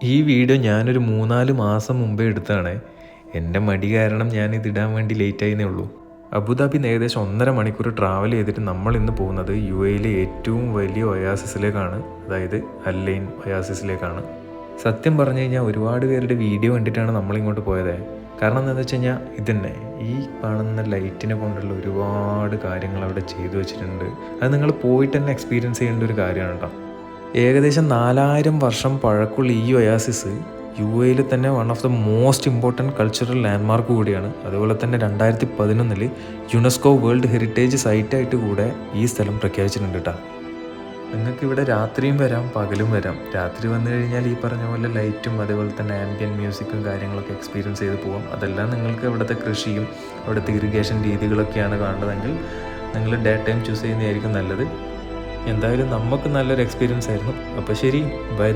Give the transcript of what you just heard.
ഈ വീഡിയോ ഞാനൊരു 3-4 മാസം മുമ്പേ എടുത്തതാണ്. എൻ്റെ മടി കാരണം ഞാനിതിടാൻ വേണ്ടി ലേറ്റായിരുന്നേ ഉള്ളൂ. അബുദാബിന്ന് ഏകദേശം 1.5 മണിക്കൂർ ട്രാവൽ ചെയ്തിട്ട് നമ്മൾ ഇന്ന് പോകുന്നത് UAE ഏറ്റവും വലിയ ഒയാസിസിലേക്കാണ്, അതായത് അല്ലൈൻ ഒയാസിസിലേക്കാണ്. സത്യം പറഞ്ഞു കഴിഞ്ഞാൽ ഒരുപാട് പേരുടെ വീഡിയോ കണ്ടിട്ടാണ് നമ്മളിങ്ങോട്ട് പോയത്. കാരണം എന്താണെന്ന് വെച്ച് കഴിഞ്ഞാൽ ഇതന്നെ, ഈ കാണുന്ന ലൈറ്റിനെ കൊണ്ടുള്ള ഒരുപാട് കാര്യങ്ങൾ അവിടെ ചെയ്തു വെച്ചിട്ടുണ്ട്. അത് നിങ്ങൾ പോയിട്ട് തന്നെ എക്സ്പീരിയൻസ് ചെയ്യേണ്ട ഒരു കാര്യമാണ് കേട്ടോ. ഏകദേശം 4000 വർഷം പഴക്കമുള്ള ഈ ഒയാസിസ് UAE തന്നെ one of the most important cultural landmark കൂടിയാണ്. അതുപോലെ തന്നെ 2011 യുനെസ്കോ വേൾഡ് ഹെറിറ്റേജ് സൈറ്റായിട്ട് കൂടെ ഈ സ്ഥലം പ്രഖ്യാപിച്ചിട്ടുണ്ട് കേട്ടോ. നിങ്ങൾക്കിവിടെ രാത്രിയും വരാം, പകലും വരാം. രാത്രി വന്നു കഴിഞ്ഞാൽ ഈ പറഞ്ഞ പോലെ ലൈറ്റും അതേപോലെ തന്നെ ആംബിയൻ മ്യൂസിക്കും കാര്യങ്ങളൊക്കെ എക്സ്പീരിയൻസ് ചെയ്ത് പോകാം. അതെല്ലാം നിങ്ങൾക്ക് ഇവിടുത്തെ കൃഷിയും അവിടുത്തെ ഇറിഗേഷൻ രീതികളൊക്കെയാണ് കാണുന്നതെങ്കിൽ നിങ്ങൾ ഡേ ടൈം ചൂസ് ചെയ്യുന്നതായിരിക്കും നല്ലത്. എന്തായാലും നമുക്ക് നല്ലൊരു എക്സ്പീരിയൻസ് ആയിരുന്നു. അപ്പോൾ ശരി, ബൈ.